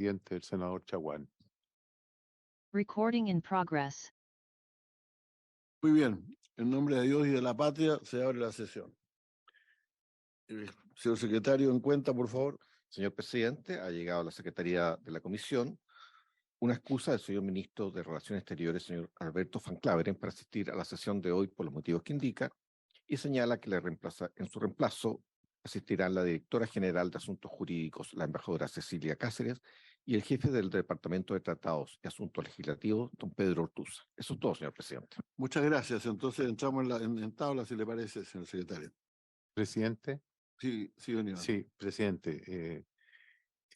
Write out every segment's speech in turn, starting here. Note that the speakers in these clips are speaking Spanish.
presidente, el senador Chaguán. Recording in progress. Muy bien, en nombre de Dios y de la patria se abre la sesión. Señor secretario, en cuenta, por favor. Señor presidente, ha llegado a la Secretaría de la Comisión una excusa del señor ministro de Relaciones Exteriores, señor Alberto Van Claveren, para asistir a la sesión de hoy por los motivos que indica, y señala que en su reemplazo asistirán la directora general de Asuntos Jurídicos, la embajadora Cecilia Cáceres, y el jefe del Departamento de Tratados y Asuntos Legislativos, don Pedro Ortúzar. Eso es todo, señor presidente. Muchas gracias. Entonces entramos en tabla, si le parece, señor secretario. Presidente. Sí, don Iván. Sí, presidente.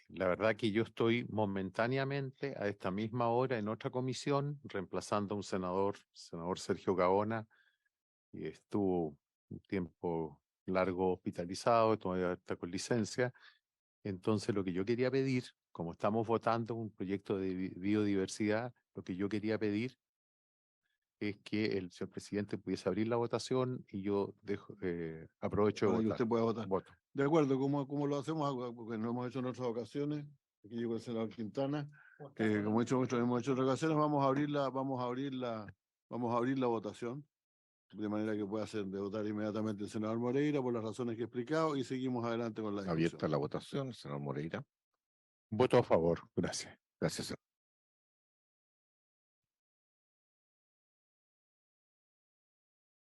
La verdad que yo estoy momentáneamente a esta misma hora en otra comisión, reemplazando a un senador Sergio Gaona, y estuvo un tiempo largo hospitalizado, todavía está con licencia. Entonces, lo que yo quería pedir, como estamos votando un proyecto de biodiversidad, lo que yo quería pedir es que el señor presidente pudiese abrir la votación y yo aprovecho Para de que votar. usted pueda votar. Voto. De acuerdo, ¿cómo lo hacemos? Porque lo hemos hecho en otras ocasiones. Aquí llegó el senador Quintana. Como hemos hecho en otras ocasiones, vamos a abrir la votación, de manera que pueda hacer de votar inmediatamente el senador Moreira por las razones que he explicado, y seguimos adelante con la discusión. Abierta la votación, senador Moreira. Voto a favor. Gracias. Gracias, senador.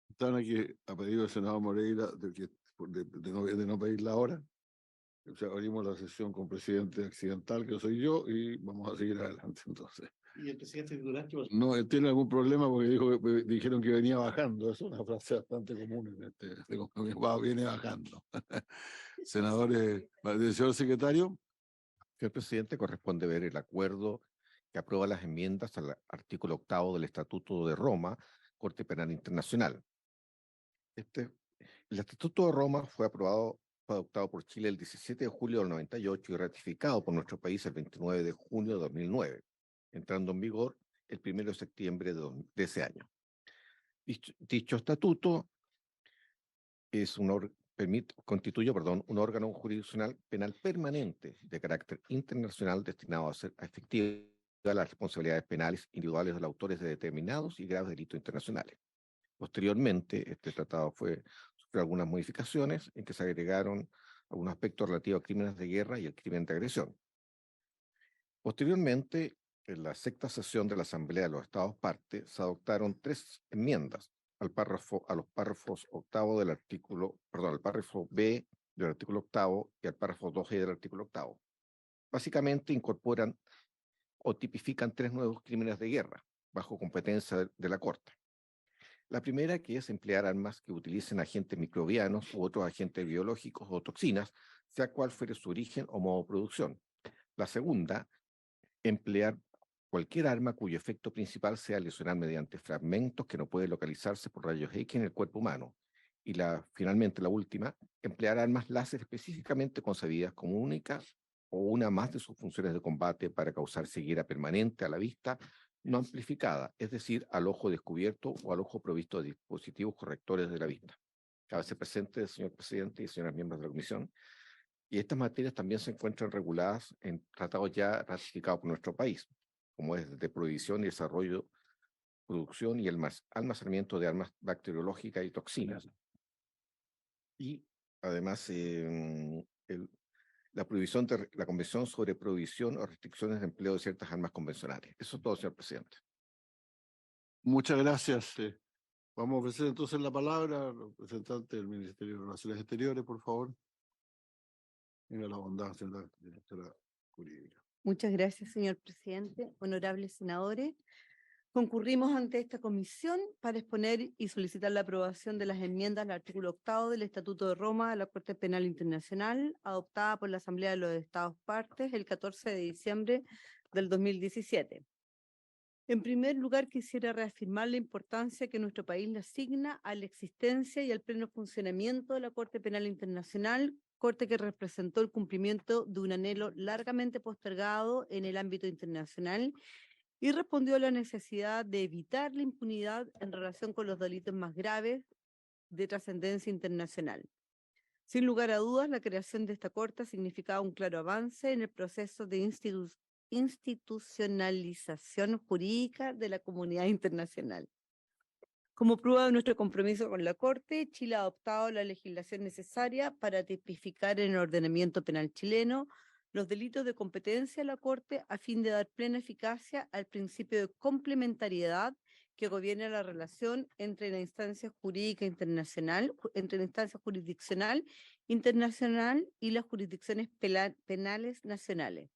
Están aquí a pedido del senador Moreira de no pedir la hora. O sea, abrimos la sesión con presidente accidental, que soy yo, y vamos a seguir adelante entonces. ¿Y el presidente titular qué va a hacer? No, él tiene algún problema porque dijeron que venía bajando. Es una frase bastante común viene bajando. Senadores, señor secretario. Señor presidente, corresponde ver el acuerdo que aprueba las enmiendas al artículo 8 del Estatuto de Roma, Corte Penal Internacional. El Estatuto de Roma fue adoptado por Chile el 17 de julio del 98 y ratificado por nuestro país el 29 de junio de 2009, entrando en vigor el 1 de septiembre de ese año. Dicho estatuto constituye un órgano jurisdiccional penal permanente de carácter internacional destinado a hacer efectiva las responsabilidades penales individuales de los autores de determinados y graves delitos internacionales. Posteriormente, este tratado sufrió algunas modificaciones en que se agregaron algunos aspectos relativos a crímenes de guerra y el crimen de agresión. Posteriormente, en la sexta sesión de la Asamblea de los Estados Partes, se adoptaron 3 enmiendas al párrafo B del artículo 8 y al párrafo 2G del artículo 8. Básicamente incorporan o tipifican 3 nuevos crímenes de guerra bajo competencia de la Corte. La primera, que es emplear armas que utilicen agentes microbianos u otros agentes biológicos o toxinas, sea cual fuere su origen o modo de producción. La segunda, emplear cualquier arma cuyo efecto principal sea lesionar mediante fragmentos que no pueden localizarse por rayos X en el cuerpo humano. Y finalmente, la última, emplear armas láser específicamente concebidas como única o una más de sus funciones de combate para causar ceguera permanente a la vista no amplificada, es decir, al ojo descubierto o al ojo provisto de dispositivos correctores de la vista. Cabe presente, señor presidente y señoras miembros de la comisión, y estas materias también se encuentran reguladas en tratados ya ratificados por nuestro país, como es de prohibición y desarrollo, producción y el almacenamiento de armas bacteriológicas y toxinas. Y además, la prohibición de la Convención sobre prohibición o restricciones de empleo de ciertas armas convencionales. Eso es todo, señor presidente. Muchas gracias. Vamos a ofrecer entonces la palabra al representante del Ministerio de Relaciones Exteriores, por favor. Tenga la bondad, señora directora jurídica. Muchas gracias, señor presidente. Honorables senadores, concurrimos ante esta comisión para exponer y solicitar la aprobación de las enmiendas al artículo 8 del Estatuto de Roma de la Corte Penal Internacional, adoptada por la Asamblea de los Estados Partes el 14 de diciembre del 2017. En primer lugar, quisiera reafirmar la importancia que nuestro país le asigna a la existencia y al pleno funcionamiento de la Corte Penal Internacional, Corte que representó el cumplimiento de un anhelo largamente postergado en el ámbito internacional y respondió a la necesidad de evitar la impunidad en relación con los delitos más graves de trascendencia internacional. Sin lugar a dudas, la creación de esta Corte ha significado un claro avance en el proceso de institucionalización jurídica de la comunidad internacional. Como prueba de nuestro compromiso con la Corte, Chile ha adoptado la legislación necesaria para tipificar en el ordenamiento penal chileno los delitos de competencia de la Corte a fin de dar plena eficacia al principio de complementariedad que gobierna la relación entre la instancia jurídica internacional, entre la instancia jurisdiccional internacional y las jurisdicciones penales nacionales.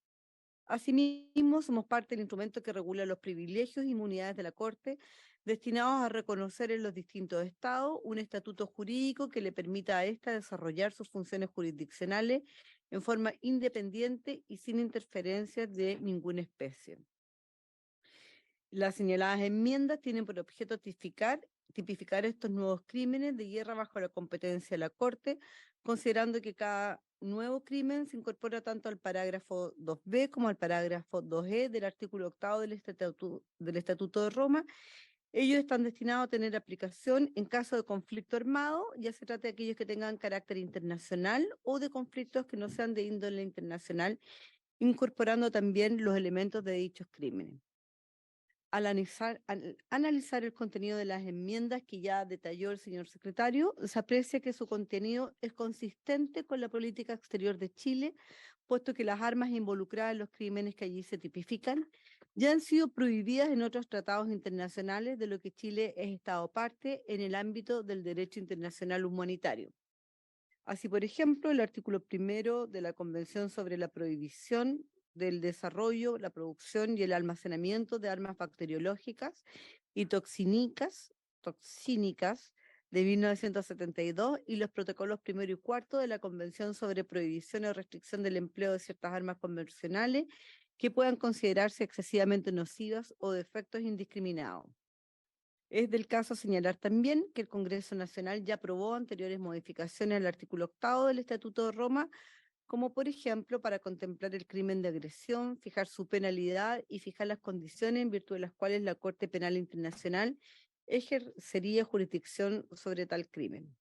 Asimismo, somos parte del instrumento que regula los privilegios e inmunidades de la Corte, destinados a reconocer en los distintos estados un estatuto jurídico que le permita a ésta desarrollar sus funciones jurisdiccionales en forma independiente y sin interferencias de ninguna especie. Las señaladas enmiendas tienen por objeto tipificar estos nuevos crímenes de guerra bajo la competencia de la Corte, considerando que cada nuevo crimen se incorpora tanto al parágrafo 2b como al parágrafo 2e del artículo 8 del Estatuto de Roma. Ellos están destinados a tener aplicación en caso de conflicto armado, ya se trata de aquellos que tengan carácter internacional o de conflictos que no sean de índole internacional, incorporando también los elementos de dichos crímenes. Al analizar el contenido de las enmiendas que ya detalló el señor secretario, se aprecia que su contenido es consistente con la política exterior de Chile, puesto que las armas involucradas en los crímenes que allí se tipifican ya han sido prohibidas en otros tratados internacionales de lo que Chile es Estado parte en el ámbito del derecho internacional humanitario. Así, por ejemplo, el artículo 1 de la Convención sobre la Prohibición del desarrollo, la producción y el almacenamiento de armas bacteriológicas y toxínicas de 1972 y los protocolos 1 y 4 de la Convención sobre Prohibición o Restricción del Empleo de ciertas armas convencionales que puedan considerarse excesivamente nocivas o de efectos indiscriminados. Es del caso señalar también que el Congreso Nacional ya aprobó anteriores modificaciones al artículo 8 del Estatuto de Roma, como por ejemplo para contemplar el crimen de agresión, fijar su penalidad y fijar las condiciones en virtud de las cuales la Corte Penal Internacional ejercería jurisdicción sobre tal crimen.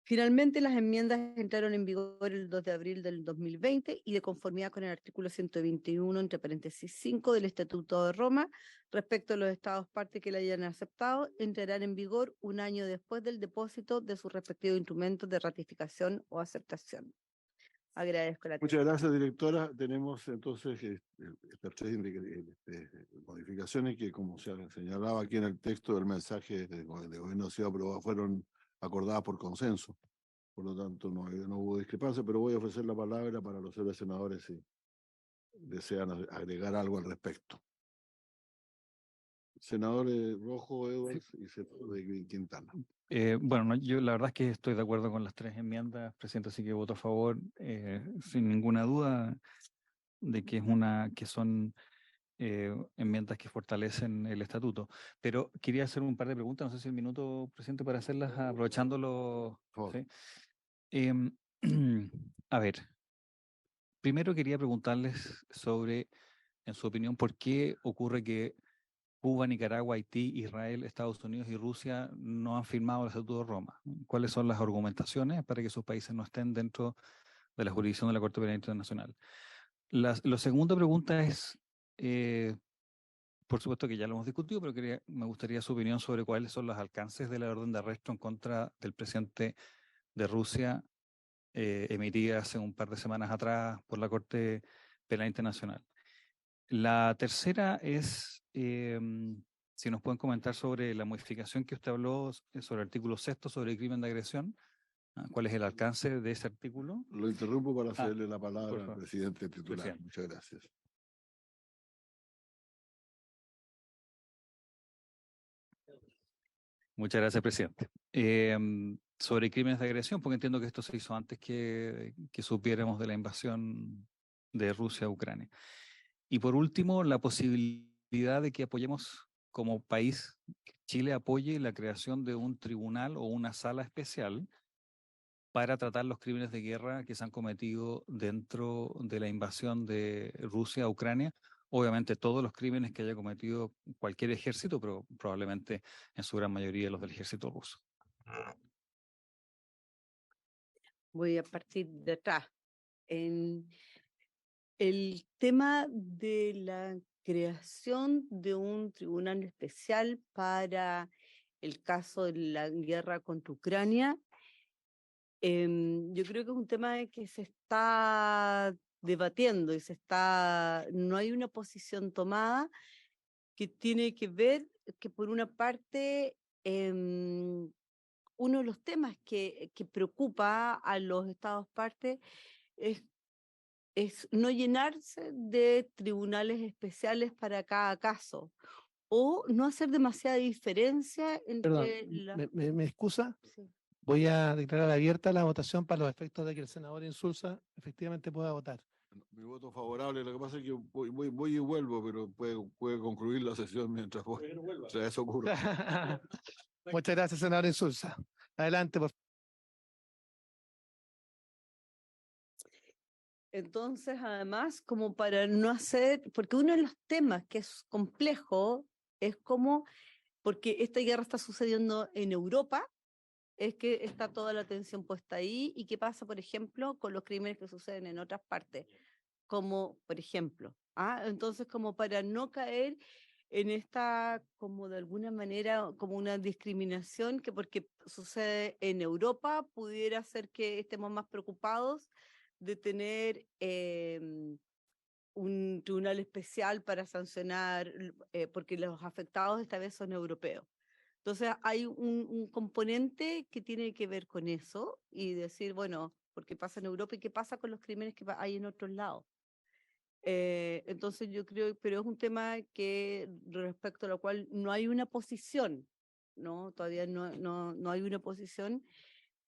Finalmente, las enmiendas entraron en vigor el 2 de abril del 2020 y de conformidad con el artículo 121, entre paréntesis 5 del Estatuto de Roma, respecto a los estados parte que la hayan aceptado, entrarán en vigor un año después del depósito de sus respectivos instrumentos de ratificación o aceptación. Agradezco la atención. Muchas gracias, directora. Tenemos entonces estas tres modificaciones que, como se señalaba aquí en el texto del mensaje de gobierno de Ciudad aprobado, fueron acordadas por consenso. Por lo tanto, no hubo discrepancia, pero voy a ofrecer la palabra para los señores senadores si desean agregar algo al respecto. Senadores Rojo, Edwards y de Quintana. Bueno, yo la verdad es que estoy de acuerdo con las tres enmiendas, presidente, así que voto a favor, sin ninguna duda de que son enmiendas que fortalecen el estatuto. Pero quería hacer un par de preguntas, no sé si el minuto, presidente, para hacerlas, aprovechándolo. ¿Sí? A ver, primero quería preguntarles sobre, en su opinión, por qué ocurre que Cuba, Nicaragua, Haití, Israel, Estados Unidos y Rusia no han firmado el Estatuto de Roma. ¿Cuáles son las argumentaciones para que esos países no estén dentro de la jurisdicción de la Corte Penal Internacional? La segunda pregunta es, por supuesto que ya lo hemos discutido, pero me gustaría su opinión sobre cuáles son los alcances de la orden de arresto en contra del presidente de Rusia, emitida hace un par de semanas atrás por la Corte Penal Internacional. La tercera es, si nos pueden comentar sobre la modificación que usted habló sobre el artículo 6 sobre el crimen de agresión. ¿Cuál es el alcance de ese artículo? Lo interrumpo para cederle la palabra al presidente titular. Presidente. Muchas gracias. Muchas gracias, presidente. Sobre crímenes de agresión, porque entiendo que esto se hizo antes que supiéramos de la invasión de Rusia a Ucrania. Y por último, la posibilidad de que apoyemos como país, que Chile apoye la creación de un tribunal o una sala especial para tratar los crímenes de guerra que se han cometido dentro de la invasión de Rusia a Ucrania. Obviamente todos los crímenes que haya cometido cualquier ejército, pero probablemente en su gran mayoría los del ejército ruso. Voy a partir de atrás. En El tema de la creación de un tribunal especial para el caso de la guerra contra Ucrania, yo creo que es un tema que se está debatiendo y no hay una posición tomada que tiene que ver que por una parte uno de los temas que preocupa a los estados partes es no llenarse de tribunales especiales para cada caso o no hacer demasiada diferencia Perdón, entre ¿me excusa? Sí. Voy a declarar abierta la votación para los efectos de que el senador Insulza efectivamente pueda votar. Mi voto favorable, lo que pasa es que voy y vuelvo, pero puede concluir la sesión mientras voy. O sea, eso ocurre. Muchas gracias, senador Insulza. Adelante, por favor. Entonces, además, como para no hacer, porque uno de los temas que es complejo es como, porque esta guerra está sucediendo en Europa, es que está toda la atención puesta ahí, y qué pasa, por ejemplo, con los crímenes que suceden en otras partes, como, por ejemplo, entonces como para no caer en esta, como de alguna manera, como una discriminación que porque sucede en Europa pudiera hacer que estemos más preocupados de tener un tribunal especial para sancionar, porque los afectados esta vez son europeos. Entonces hay un componente que tiene que ver con eso y decir, bueno, ¿por qué pasa en Europa y qué pasa con los crímenes que hay en otros lados? Entonces yo creo, pero es un tema que respecto a lo cual no hay una posición, ¿no? Todavía no hay una posición,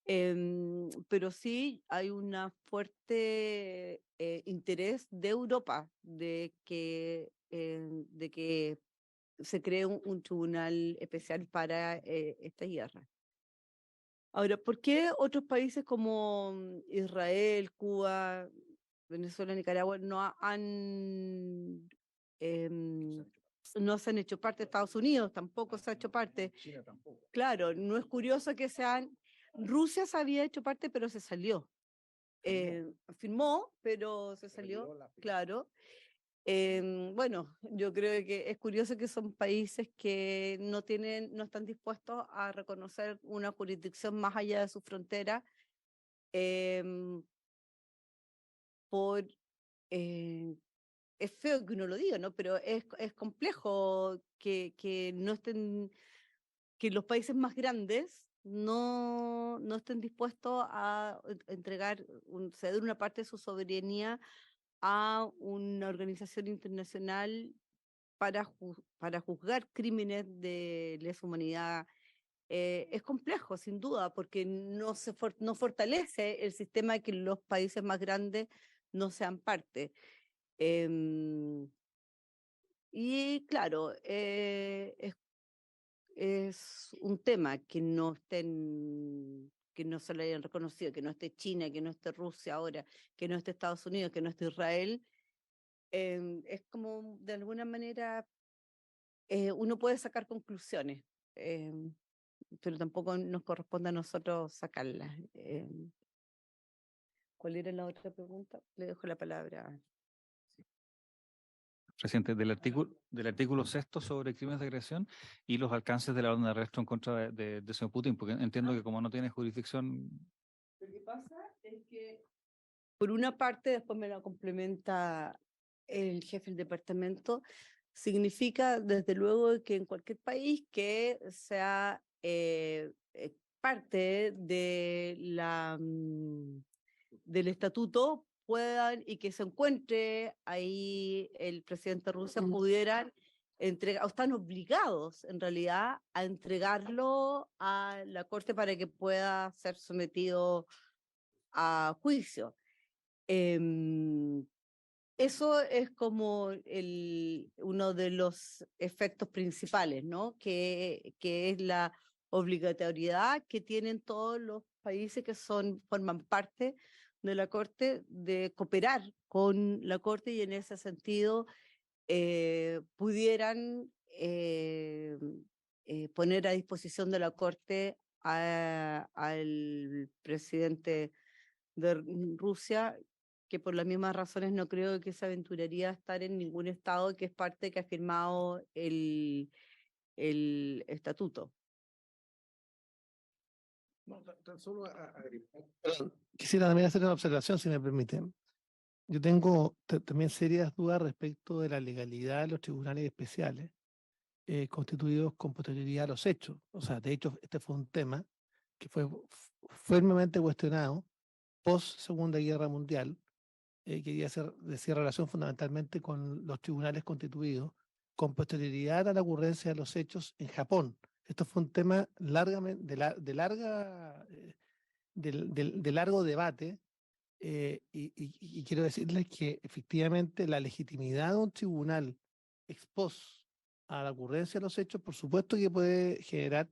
pero sí hay una fuerte interés de Europa de que se cree un tribunal especial para esta guerra. Ahora, ¿por qué otros países como Israel, Cuba, Venezuela, Nicaragua no se han hecho parte? Estados Unidos tampoco se ha hecho parte. China tampoco. Claro, no es curioso que Rusia se había hecho parte, pero se salió. Firmó, pero se salió, claro. Bueno, yo creo que es curioso que son países que no están dispuestos a reconocer una jurisdicción más allá de su frontera por es feo que uno lo diga, ¿no? Pero es complejo que no estén, que los países más grandes no estén dispuestos a ceder una parte de su soberanía a una organización internacional para juzgar crímenes de lesa humanidad. Es complejo, sin duda, porque no fortalece el sistema de que los países más grandes no sean parte. Y claro, es un tema que no se lo hayan reconocido, que no esté China, que no esté Rusia ahora, que no esté Estados Unidos, que no esté Israel. Es como de alguna manera uno puede sacar conclusiones, pero tampoco nos corresponde a nosotros sacarlas. ¿Cuál era la otra pregunta? Le dejo la palabra. Presidente, del artículo 6º sobre crímenes de agresión y los alcances de la orden de arresto en contra de señor Putin, porque entiendo que como no tiene jurisdicción. Lo que pasa es que, por una parte, después me lo complementa el jefe del departamento, significa desde luego que en cualquier país que sea parte del estatuto puedan y que se encuentre ahí el presidente Rusia pudieran entregar, o están obligados en realidad a entregarlo a la corte para que pueda ser sometido a juicio. Eso es como uno de los efectos principales, ¿no? Que es la obligatoriedad que tienen todos los países que forman parte de la Corte de cooperar con la Corte y en ese sentido pudieran poner a disposición de la Corte al presidente de Rusia que por las mismas razones no creo que se aventuraría a estar en ningún estado que es parte que ha firmado el estatuto. No, tan solo Perdón, quisiera también hacer una observación, si me permiten. Yo tengo también serias dudas respecto de la legalidad de los tribunales especiales constituidos con posterioridad a los hechos. O sea, de hecho, este fue un tema que fue firmemente cuestionado post Segunda Guerra Mundial, que decía relación fundamentalmente con los tribunales constituidos con posterioridad a la ocurrencia de los hechos en Japón. Esto fue un tema largamente, de largo debate, y quiero decirles que efectivamente la legitimidad de un tribunal ex post a la ocurrencia de los hechos, por supuesto que puede generar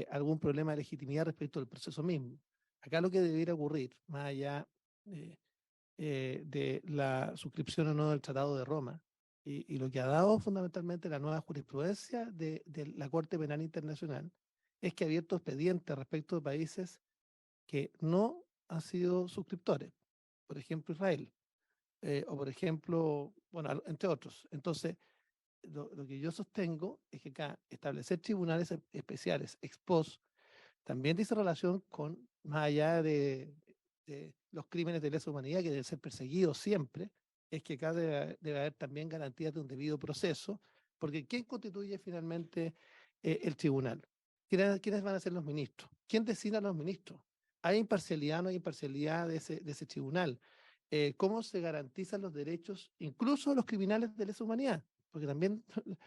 algún problema de legitimidad respecto al proceso mismo. Acá lo que debiera ocurrir, más allá de la suscripción o no del Tratado de Roma, y lo que ha dado fundamentalmente la nueva jurisprudencia de la Corte Penal Internacional, es que ha abierto expedientes respecto de países que no han sido suscriptores, por ejemplo Israel, o por ejemplo, bueno, entre otros. Entonces, lo que yo sostengo es que acá establecer tribunales especiales ex post también dice relación con, más allá de los crímenes de lesa humanidad que deben ser perseguidos siempre, es que acá debe haber también garantías de un debido proceso, porque ¿quién constituye finalmente el tribunal? ¿Quiénes van a ser los ministros? ¿Quién designa a los ministros? ¿Hay imparcialidad o no hay imparcialidad de ese tribunal? ¿Cómo se garantizan los derechos, incluso de los criminales de lesa humanidad? Porque también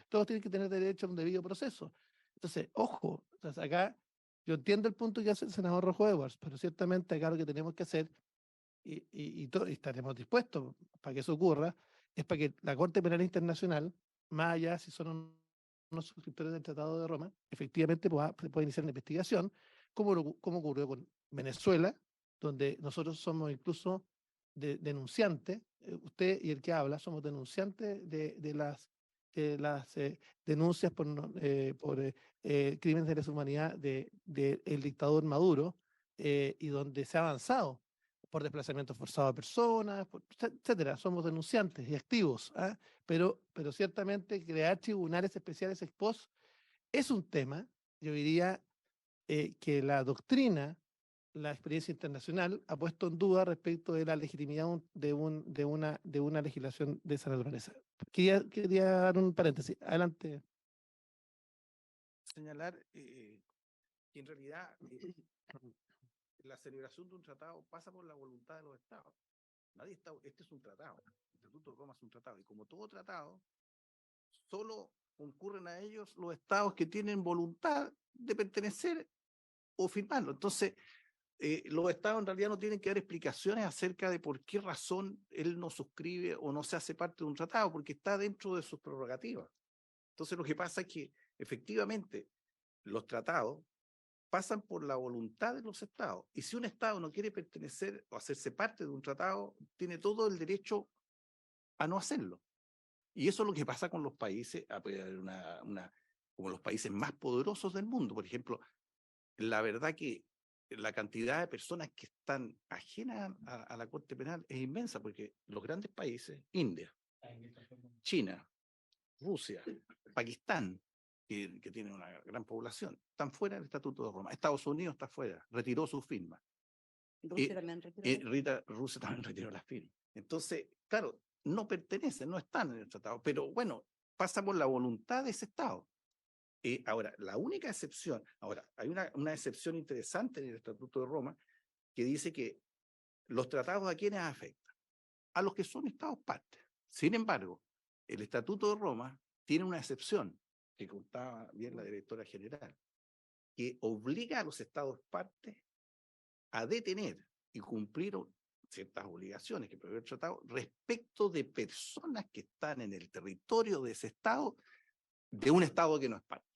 todos tienen que tener derecho a un debido proceso. Entonces, ojo, entonces acá yo entiendo el punto que hace el senador Rojo Edwards, pero ciertamente acá lo que tenemos que hacer, y estaremos dispuestos para que eso ocurra, es para que la Corte Penal Internacional, más allá si son unos suscriptores del Tratado de Roma, efectivamente pueda iniciar una investigación, como ocurrió con Venezuela, donde nosotros somos incluso denunciantes, usted y el que habla, somos denunciantes de las denuncias por crímenes de lesa humanidad del dictador Maduro, y donde se ha avanzado por desplazamiento forzado de personas, etcétera. Somos denunciantes y activos, ¿ah? Pero ciertamente crear tribunales especiales ex post es un tema, yo diría, que la doctrina, la experiencia internacional ha puesto en duda respecto de la legitimidad de una legislación de esa naturaleza. Quería dar un paréntesis. Adelante. señalar que en realidad la celebración de un tratado pasa por la voluntad de los estados. Nadie está, este es un tratado, el Estatuto de Roma es un tratado, y como todo tratado, solo concurren a ellos los estados que tienen voluntad de pertenecer o firmarlo. Entonces, los estados en realidad no tienen que dar explicaciones acerca de por qué razón él no suscribe o no se hace parte de un tratado, porque está dentro de sus prerrogativas. Entonces, lo que pasa es que efectivamente los tratados pasan por la voluntad de los estados. Y si un estado no quiere pertenecer o hacerse parte de un tratado, tiene todo el derecho a no hacerlo. Y eso es lo que pasa con los países, como los países más poderosos del mundo. Por ejemplo, la verdad que la cantidad de personas que están ajenas a la Corte Penal es inmensa, porque los grandes países, India, China, Rusia, Pakistán, que tienen una gran población, están fuera del Estatuto de Roma. Estados Unidos está fuera, retiró su firma. Rusia también retiró. Rusia también retiró las firmas. Entonces, claro, no pertenecen, no están en el tratado, pero bueno, pasa por la voluntad de ese Estado. Ahora, la única excepción, hay una excepción interesante en el Estatuto de Roma que dice que los tratados a quienes afectan, a los que son Estados partes. Sin embargo, el Estatuto de Roma tiene una excepción que contaba bien la directora general, que obliga a los Estados partes a detener y cumplir ciertas obligaciones que prevé el tratado respecto de personas que están en el territorio de ese Estado, de un Estado que no es parte.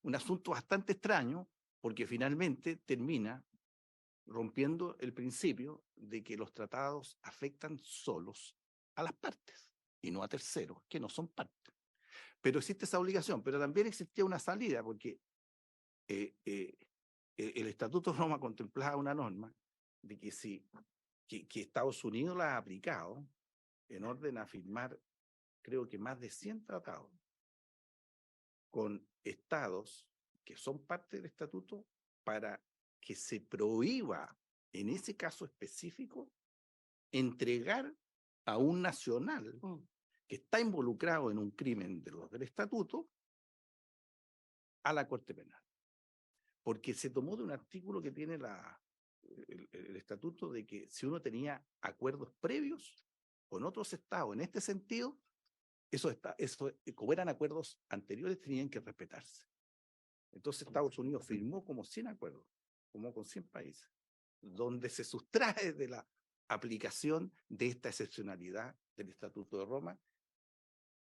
Un asunto bastante extraño, porque finalmente termina rompiendo el principio de que los tratados afectan solos a las partes y no a terceros que no son parte. Pero existe esa obligación, pero también existía una salida, porque el Estatuto de Roma contemplaba una norma de que si que Estados Unidos la ha aplicado en orden a firmar, creo que más de 100 tratados con estados que son parte del estatuto para que se prohíba, en ese caso específico, entregar a un nacional que está involucrado en un crimen de los del estatuto a la Corte Penal. Porque se tomó de un artículo que tiene el estatuto de que si uno tenía acuerdos previos con otros estados en este sentido, como eran acuerdos anteriores, tenían que respetarse. Entonces Estados Unidos firmó como 100 acuerdos, como con 100 países, donde se sustrae de la aplicación de esta excepcionalidad del Estatuto de Roma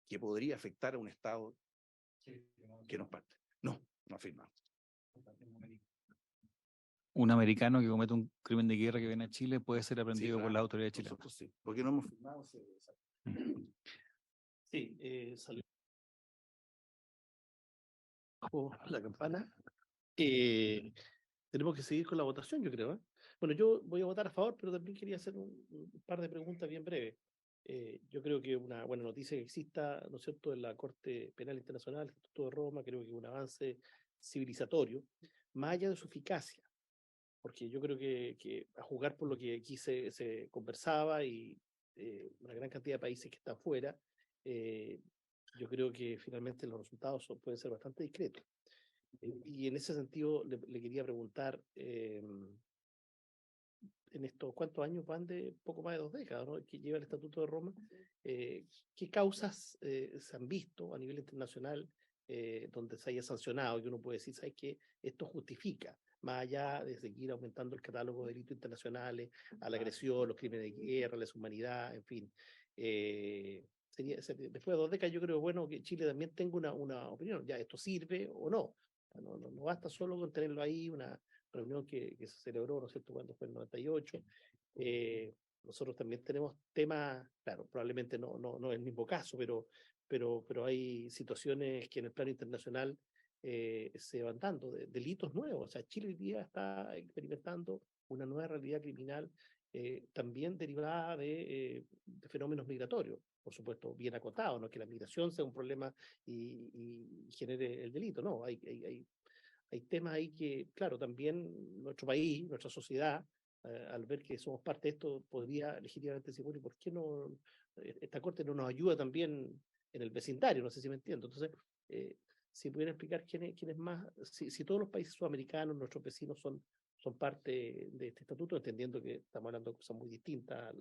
que podría afectar a un estado que nos parte. No ha firmado. Un americano que comete un crimen de guerra que viene a Chile puede ser aprendido por la autoridad chilena. Nosotros sí, porque no hemos firmado Sí, salió la campana. Tenemos que seguir con la votación, yo creo. Bueno, yo voy a votar a favor, pero también quería hacer un par de preguntas bien breves. Yo creo que una buena noticia que exista, ¿no es cierto?, en la Corte Penal Internacional, el Estatuto de Roma, creo que es un avance civilizatorio, más allá de su eficacia, porque yo creo que a juzgar por lo que aquí se conversaba y una gran cantidad de países que están fuera, yo creo que finalmente los resultados pueden ser bastante discretos. Y en ese sentido le quería preguntar, en estos, ¿cuántos años van de poco más de 2 décadas, ¿no?, que lleva el Estatuto de Roma? ¿Qué causas se han visto a nivel internacional donde se haya sancionado, que uno puede decir, ¿sabes qué? Esto justifica, más allá de seguir aumentando el catálogo de delitos internacionales, a la agresión, los crímenes de guerra, la deshumanidad, en fin. Después de 2 décadas yo creo bueno que Chile también tenga una opinión, ya esto sirve o no. No basta solo con tenerlo ahí, una reunión que se celebró, ¿no es cierto?, cuando fue el 98. Nosotros también tenemos temas, claro, probablemente no es el mismo caso, pero hay situaciones que en el plano internacional se van dando, delitos nuevos. O sea, Chile hoy día está experimentando una nueva realidad criminal también derivada de fenómenos migratorios, por supuesto, bien acotados, no que la migración sea un problema y genere el delito, no, hay temas ahí que, claro, también nuestro país, nuestra sociedad, al ver que somos parte de esto, podría legítimamente decir, bueno, ¿y por qué no esta Corte no nos ayuda también en el vecindario? No sé si me entiendo. Entonces, si pudieran explicar quién es más, si todos los países sudamericanos, nuestros vecinos son parte de este estatuto, entendiendo que estamos hablando de cosas muy distintas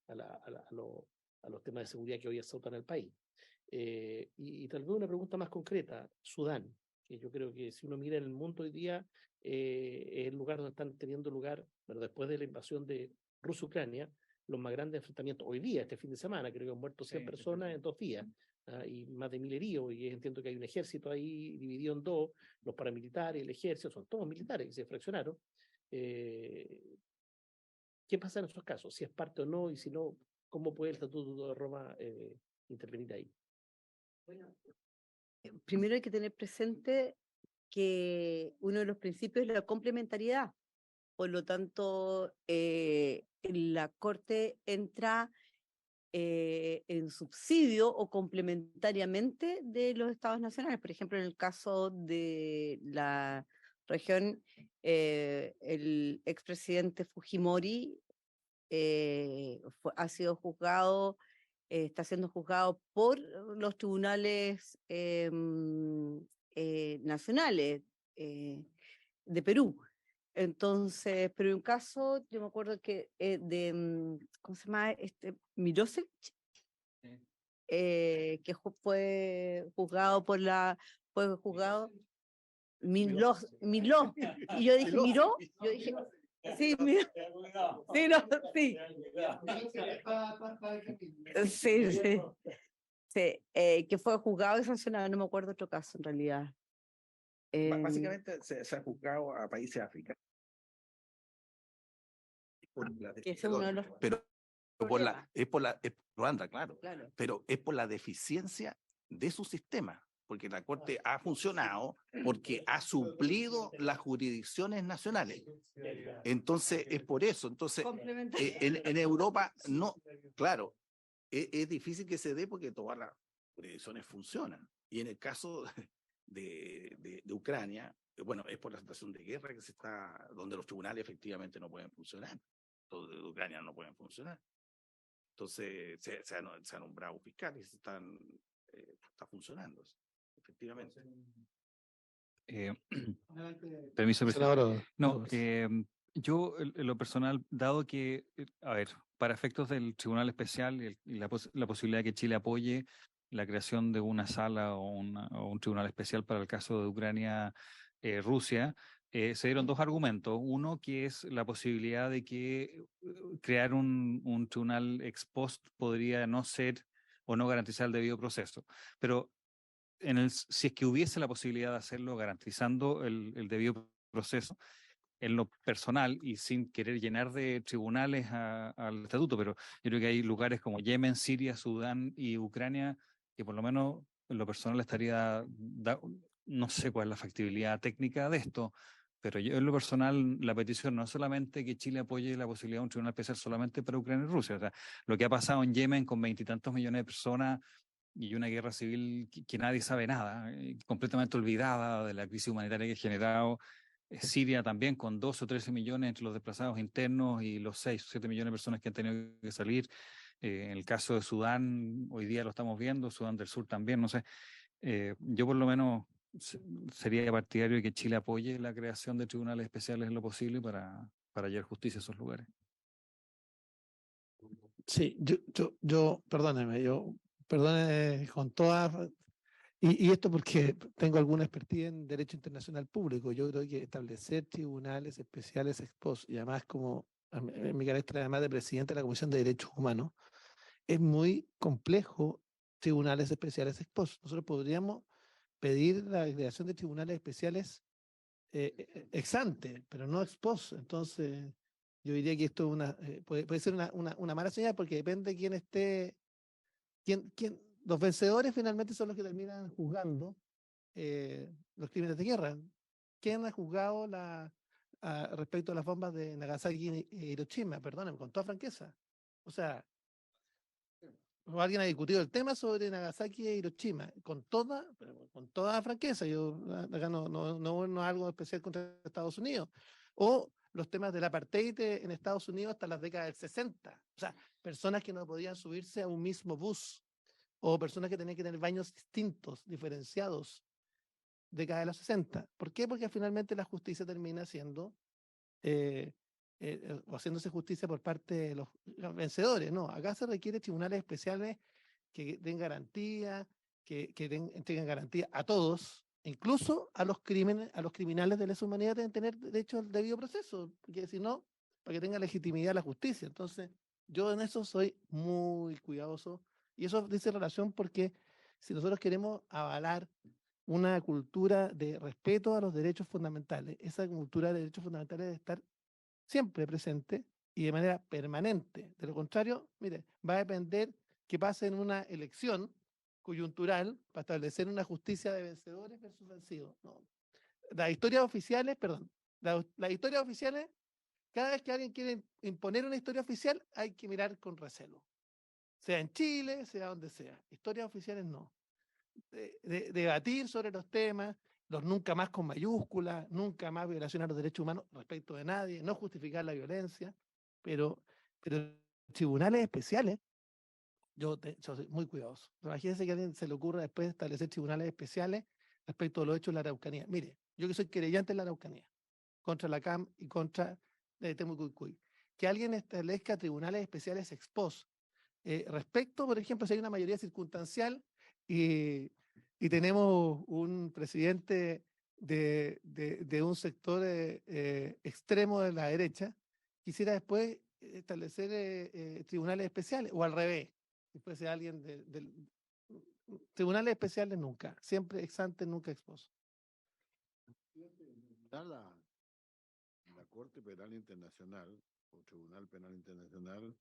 a los temas de seguridad que hoy azotan al país. Y tal vez una pregunta más concreta, Sudán, que yo creo que si uno mira en el mundo hoy día, es el lugar donde están teniendo lugar, bueno, después de la invasión de Rusia-Ucrania, los más grandes enfrentamientos. Hoy día, este fin de semana, creo que han muerto 100 personas en 2 días, y más de 1000 heridos, y entiendo que hay un ejército ahí dividido en 2, los paramilitares, el ejército, son todos militares que se fraccionaron. ¿Qué pasa en esos casos? Si es parte o no, y si no, ¿cómo puede el Estatuto de Roma intervenir ahí? Bueno, primero hay que tener presente que uno de los principios es la complementariedad. Por lo tanto, la Corte entra en subsidio o complementariamente de los estados nacionales. Por ejemplo, en el caso de la región, el expresidente Fujimori ha sido juzgado, está siendo juzgado por los tribunales nacionales de Perú. Entonces, pero en un caso, yo me acuerdo que ¿cómo se llama? Milosevic, que fue juzgado fue juzgado Miló, y yo dije, ¿miró? Yo dije, sí, mira, sí, no, sí. Sí, que fue juzgado y sancionado, no me acuerdo otro caso en realidad. Básicamente se ha juzgado a países africanos. Que ese es uno de los Pero es Ruanda, claro, pero es por la deficiencia de su sistema. porque la Corte ha funcionado porque ha suplido las jurisdicciones nacionales. Entonces, es por eso. Entonces, en Europa, no, claro, es difícil que se dé porque todas las jurisdicciones funcionan. Y en el caso de Ucrania, bueno, es por la situación de guerra que se está, donde los tribunales efectivamente no pueden funcionar. Los de Ucrania no pueden funcionar. Entonces, se ha nombrado fiscales y está funcionando, efectivamente. Permiso, presidente. Senador, No, yo en lo personal, dado que, a ver, para efectos del Tribunal Especial y la posibilidad de que Chile apoye la creación de una sala o un Tribunal Especial para el caso de Ucrania, Rusia, se dieron dos argumentos. Uno, que es la posibilidad de que crear un tribunal ex post podría no ser o no garantizar el debido proceso. Pero si es que hubiese la posibilidad de hacerlo garantizando el debido proceso, en lo personal y sin querer llenar de tribunales al estatuto, pero yo creo que hay lugares como Yemen, Siria, Sudán y Ucrania que por lo menos en lo personal no sé cuál es la factibilidad técnica de esto, pero yo en lo personal la petición no es solamente que Chile apoye la posibilidad de un tribunal especial solamente para Ucrania y Rusia, o sea, lo que ha pasado en Yemen con 20 y tantos millones de personas y una guerra civil que nadie sabe nada, completamente olvidada de la crisis humanitaria que ha generado. Siria también, con 12 o 13 millones entre los desplazados internos y los 6 o 7 millones de personas que han tenido que salir. En el caso de Sudán, hoy día lo estamos viendo, Sudán del Sur también, no sé. Yo por lo menos sería partidario de que Chile apoye la creación de tribunales especiales en lo posible para hallar justicia a esos lugares. sí, perdóneme con toda, y esto porque tengo alguna expertise en derecho internacional público. Yo creo que establecer tribunales especiales ex post, y además como en mi carácter además de presidente de la Comisión de Derechos Humanos, es muy complejo tribunales especiales ex post. Nosotros podríamos pedir la creación de tribunales especiales ex ante, pero no ex post. Entonces, yo diría que esto es puede ser una mala señal porque depende de quién esté, los vencedores finalmente son los que terminan juzgando los crímenes de guerra. ¿Quién ha juzgado respecto a las bombas de Nagasaki y Hiroshima? Perdónenme, con toda franqueza. O sea, o alguien ha discutido el tema sobre Nagasaki e Hiroshima, con toda franqueza. Yo acá no es algo especial contra Estados Unidos. O los temas del apartheid en Estados Unidos hasta las décadas del 60. O sea, personas que no podían subirse a un mismo bus, o personas que tenían que tener baños distintos, diferenciados, década de los 60. ¿Por qué? Porque finalmente la justicia termina siendo o haciéndose justicia por parte de los vencedores. No, acá se requiere tribunales especiales que den garantía, que entreguen garantía a todos, incluso a los criminales de lesa humanidad deben tener derecho al debido proceso, porque si no, para que tenga legitimidad la justicia. Entonces, yo en eso soy muy cuidadoso, y eso dice relación porque si nosotros queremos avalar una cultura de respeto a los derechos fundamentales, esa cultura de derechos fundamentales debe estar siempre presente y de manera permanente. De lo contrario, mire, va a depender que pase en una elección coyuntural para establecer una justicia de vencedores versus vencidos. No. Las historias oficiales, perdón, las historias oficiales, cada vez que alguien quiere imponer una historia oficial, hay que mirar con recelo. Sea en Chile, sea donde sea. Historias oficiales no. Debatir sobre los temas, los nunca más con mayúsculas, nunca más violación a los derechos humanos respecto de nadie, no justificar la violencia, pero tribunales especiales, yo soy muy cuidadoso. Imagínense que a alguien se le ocurra después establecer tribunales especiales respecto de los hechos de la Araucanía. Mire, yo que soy querellante en la Araucanía, contra la CAM y contra Temucuicui, que alguien establezca tribunales especiales ex post, respecto, por ejemplo, si hay una mayoría circunstancial y tenemos un presidente de un sector extremo de la derecha, quisiera después establecer tribunales especiales, o al revés, después sea alguien tribunales especiales nunca, siempre ex ante, nunca ex post. Está la Corte Penal Internacional o Tribunal Penal Internacional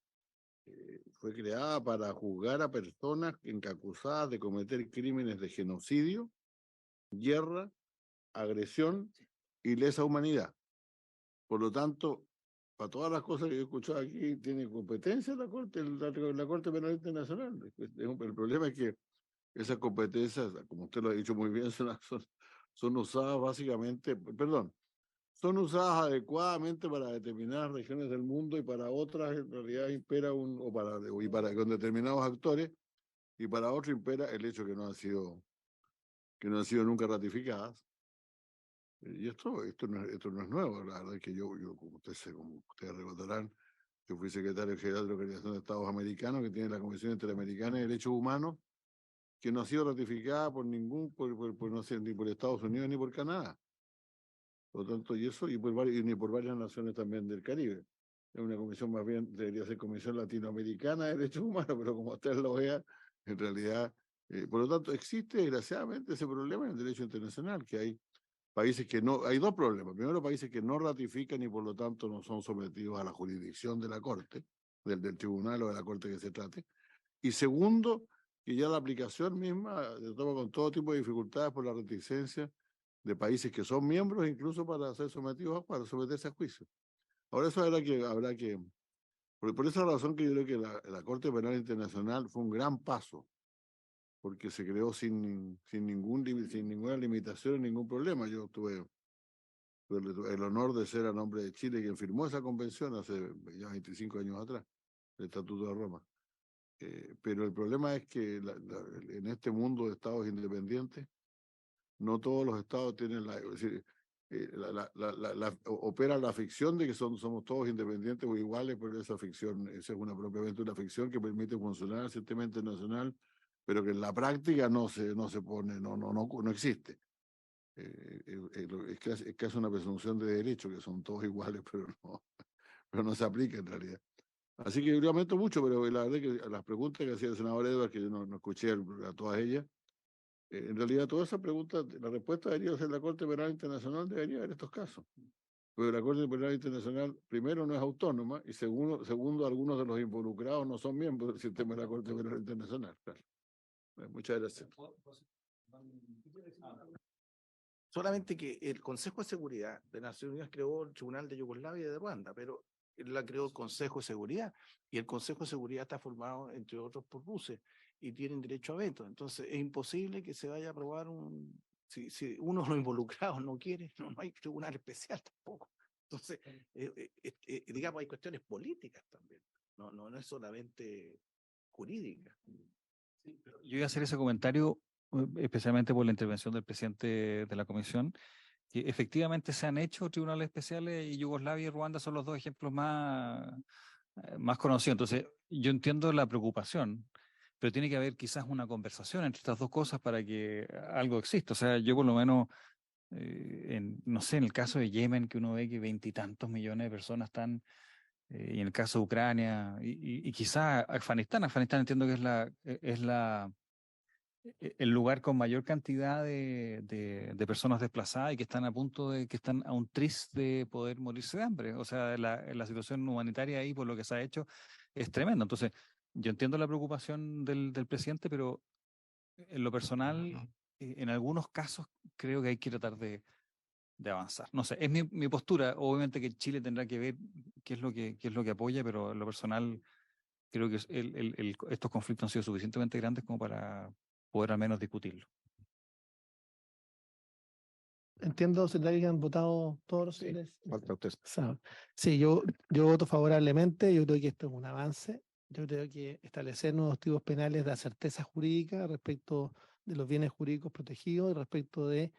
fue creada para juzgar a personas acusadas de cometer crímenes de genocidio, guerra, agresión y lesa humanidad. Por lo tanto, para todas las cosas que yo he escuchado aquí, tiene competencia la Corte Penal Internacional. El problema es que esas competencias, como usted lo ha dicho muy bien, son usadas básicamente, perdón, son usadas adecuadamente para determinadas regiones del mundo y para otras en realidad impera con determinados actores, y para otros impera el hecho que no han sido nunca ratificadas. Y esto no es nuevo. La verdad es que yo como ustedes recordarán, yo fui secretario general de la Organización de Estados Americanos, que tiene la Comisión Interamericana de Derechos Humanos, que no ha sido ratificada por no sé, ni por Estados Unidos ni por Canadá. Por lo tanto, ni por varias naciones también del Caribe. Es una comisión, más bien debería ser Comisión Latinoamericana de Derechos Humanos, pero como ustedes lo vean, en realidad, por lo tanto, existe desgraciadamente ese problema en el derecho internacional, que hay países que no, hay dos problemas. Primero, países que no ratifican y por lo tanto no son sometidos a la jurisdicción de la Corte, del tribunal o de la Corte que se trate. Y segundo, que ya la aplicación misma se toma con todo tipo de dificultades por la reticencia de países que son miembros, incluso para ser para someterse a juicio. Ahora eso habrá que por esa razón que yo creo que la Corte Penal Internacional fue un gran paso, porque se creó sin ninguna limitación, ningún problema. Yo tuve el honor de ser a nombre de Chile quien firmó esa convención hace ya 25 años atrás, el Estatuto de Roma. Pero el problema es que en este mundo de estados independientes, no todos los estados tienen es decir, opera la ficción de que somos todos independientes o iguales, pero esa ficción, esa es propiamente una ficción que permite funcionar el sistema internacional, pero que en la práctica no existe. Es casi una presunción de derecho, que son todos iguales, pero no se aplica en realidad. Así que yo lamento mucho, pero la verdad que las preguntas que hacía el senador Edwards, que yo no escuché a todas ellas, en realidad todas esas preguntas, la respuesta debería ser la Corte Penal Internacional, debería haber estos casos. Pero la Corte Penal Internacional, primero, no es autónoma, y segundo, algunos de los involucrados no son miembros del sistema de la Corte Penal Internacional. Claro. Muchas gracias. Solamente que el Consejo de Seguridad de Naciones Unidas creó el Tribunal de Yugoslavia y de Ruanda, pero la creó el Consejo de Seguridad, y el Consejo de Seguridad está formado, entre otros, por Rusia, y tienen derecho a veto. Entonces, es imposible que se vaya a aprobar si uno de los involucrados no quiere, no hay tribunal especial tampoco. Entonces, digamos, hay cuestiones políticas también, no es solamente jurídica. Yo iba a hacer ese comentario especialmente por la intervención del presidente de la comisión, que efectivamente se han hecho tribunales especiales y Yugoslavia y Ruanda son los dos ejemplos más conocidos. Entonces, yo entiendo la preocupación, pero tiene que haber quizás una conversación entre estas dos cosas para que algo exista. O sea, yo por lo menos, no sé, en el caso de Yemen, que uno ve que 20 y tantos millones de personas están, y en el caso de Ucrania, y quizás Afganistán entiendo que es el lugar con mayor cantidad de personas desplazadas y que están que están a un tris de poder morirse de hambre. O sea, la situación humanitaria ahí, por lo que se ha hecho, es tremenda. Entonces, yo entiendo la preocupación del presidente, pero en lo personal, en algunos casos, creo que hay que tratar de avanzar. No sé, es mi postura. Obviamente que Chile tendrá que ver qué es lo que apoya, pero en lo personal, creo que estos conflictos han sido suficientemente grandes como para poder al menos discutirlo. Entiendo, secretario, que han votado todos los señores. Falta usted. Sí, yo voto favorablemente. Yo creo que esto es un avance. Yo creo que establecer nuevos tipos penales da certeza jurídica respecto de los bienes jurídicos protegidos y respecto de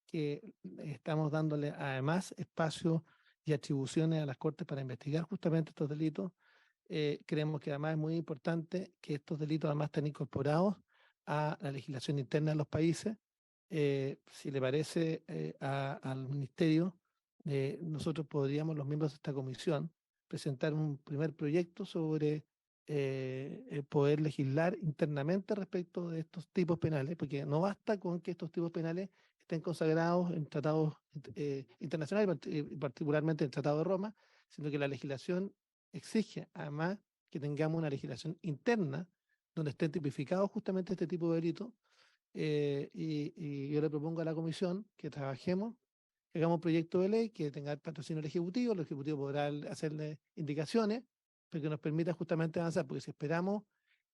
que estamos dándole además espacio y atribuciones a las Cortes para investigar justamente estos delitos. Creemos que además es muy importante que estos delitos además estén incorporados a la legislación interna de los países. Si le parece al Ministerio, nosotros podríamos, los miembros de esta comisión, presentar un primer proyecto sobre poder legislar internamente respecto de estos tipos penales, porque no basta con que estos tipos penales estén consagrados en tratados internacionales, particularmente en el Tratado de Roma, sino que la legislación exige además que tengamos una legislación interna donde estén tipificados justamente este tipo de delitos. Y yo le propongo a la comisión que trabajemos, que hagamos un proyecto de ley que tenga el patrocinio del Ejecutivo. El Ejecutivo podrá hacerle indicaciones, pero que nos permita justamente avanzar, porque si esperamos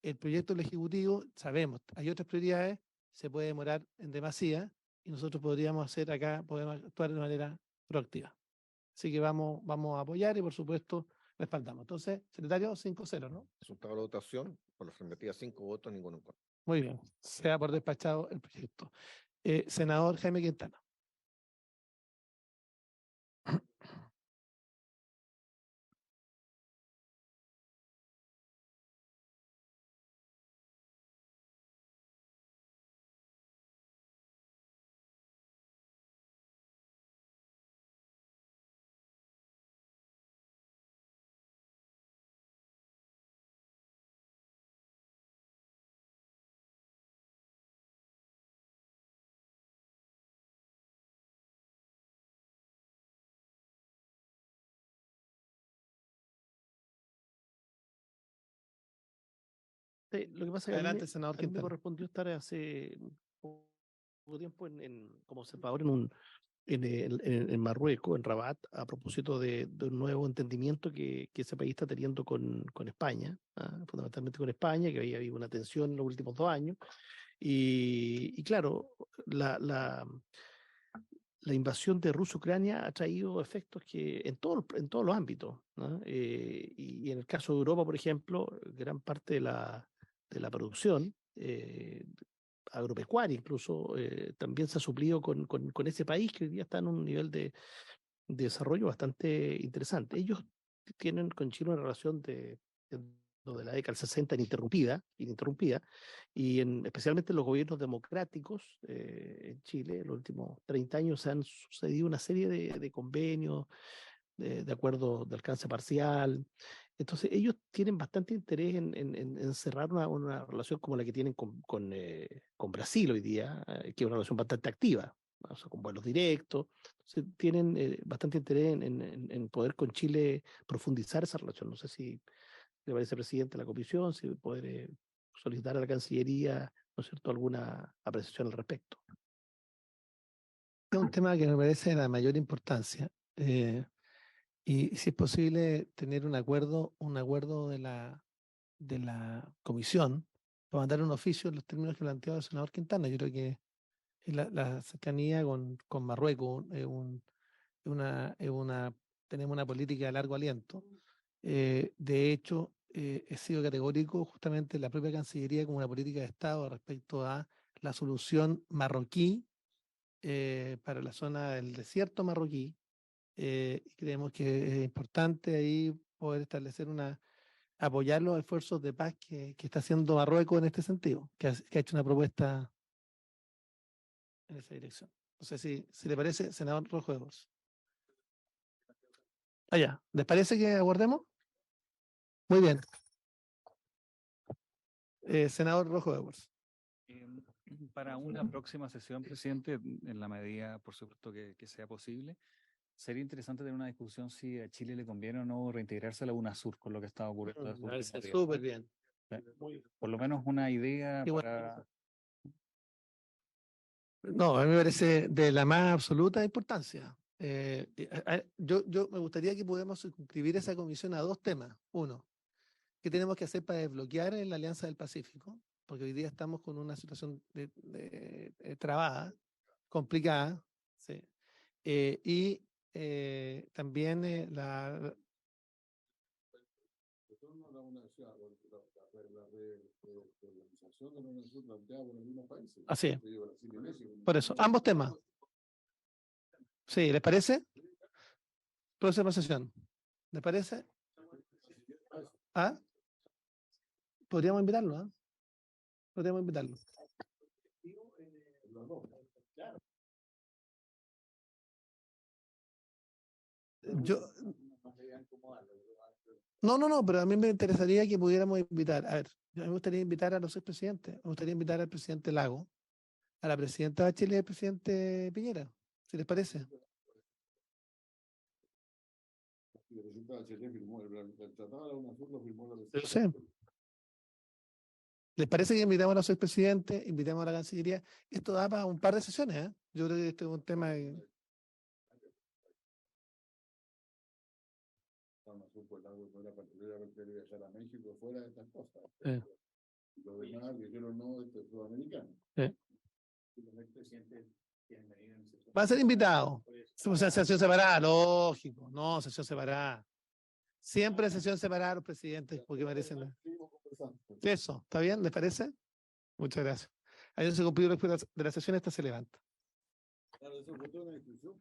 el proyecto del Ejecutivo, sabemos, hay otras prioridades, se puede demorar en demasía y nosotros podríamos podemos actuar de manera proactiva. Así que vamos a apoyar y por supuesto respaldamos. Entonces, secretario, 5-0, ¿no? Resultado de la votación, por la afirmativa 5 votos, ninguno en contra. Muy bien, se da por despachado el proyecto. Senador Jaime Quintana. Sí, lo que pasa es que Adelante, senador a mí me Quintana. correspondió estar hace poco tiempo como observador en Marruecos, en Rabat, a propósito de un nuevo entendimiento que ese país está teniendo con España, fundamentalmente con España, que había habido una tensión en los últimos 2 años. Y claro, la invasión de Rusia-Ucrania ha traído efectos que en todos los ámbitos, ¿no? Y en el caso de Europa, por ejemplo, gran parte de la producción agropecuaria incluso también se ha suplido con ese país que hoy día está en un nivel de desarrollo bastante interesante. Ellos tienen con Chile una relación de la década del 60 ininterrumpida, y especialmente en los gobiernos democráticos en Chile, en los últimos 30 años se han sucedido una serie de convenios, de acuerdos de alcance parcial. Entonces ellos tienen bastante interés en cerrar una relación como la que tienen con Brasil hoy día, que es una relación bastante activa, o sea, con vuelos directos. Entonces, tienen bastante interés en poder con Chile profundizar esa relación. No sé si le parece presidente de la comisión, si poder solicitar a la Cancillería, ¿no es cierto?, alguna apreciación al respecto. Es un tema que me parece de la mayor importancia. Y si es posible tener un acuerdo de la comisión para mandar un oficio en los términos que planteaba el senador Quintana. Yo creo que la cercanía con Marruecos tenemos una política de largo aliento. De hecho, he sido categórico justamente en la propia Cancillería como una política de Estado respecto a la solución marroquí para la zona del desierto marroquí. Y creemos que es importante ahí poder establecer apoyar los esfuerzos de paz que está haciendo Marruecos en este sentido, que ha hecho una propuesta en esa dirección. No sé si le parece, senador Rojo de Bors. Ya. ¿Les parece que abordemos? Muy bien. Senador Rojo de Bors. Para una próxima sesión, presidente, en la medida, por supuesto, que sea posible, sería interesante tener una discusión si a Chile le conviene o no reintegrarse a la UNASUR con lo que está ocurriendo estos últimos días. Súper bien. Por lo menos una idea Qué bueno. para... No, a mí me parece de la más absoluta importancia. Yo me gustaría que pudiéramos circunscribir esa comisión a 2 temas. Uno, ¿qué tenemos que hacer para desbloquear en la Alianza del Pacífico? Porque hoy día estamos con una situación trabada, complicada, ¿sí? Y también así es. Por eso, ambos temas. Sí, ¿les parece? Próxima sesión. ¿Les parece? ¿Ah? Podríamos invitarlo, ¿ah? Podríamos invitarlo. No, pero a mí me interesaría que pudiéramos invitar, a ver, a mí me gustaría invitar a los expresidentes, me gustaría invitar al presidente Lago, a la presidenta Bachelet y al presidente Piñera, si les parece. presidenta Bachelet firmó, el tratado de la UNASUR lo firmó la Yo presidenta. sé. ¿Les parece que invitamos a los expresidentes, invitamos a la Cancillería? Esto da para un par de sesiones, ¿eh? Yo creo que este es un tema que... La UNASUR fue algo que era particular porque quería viajar a México fuera de estas cosas. Y los demás dijeron no, esto es sudamericano. Va a ser invitado. O sea, sesión separada, lógico. No, sesión separada. Siempre sesión separada los presidentes, porque merecen. Eso, ¿está bien? ¿Les parece? Muchas gracias. Ayer se cumplió después de la sesión, esta se levanta. Claro, eso fue toda una discusión.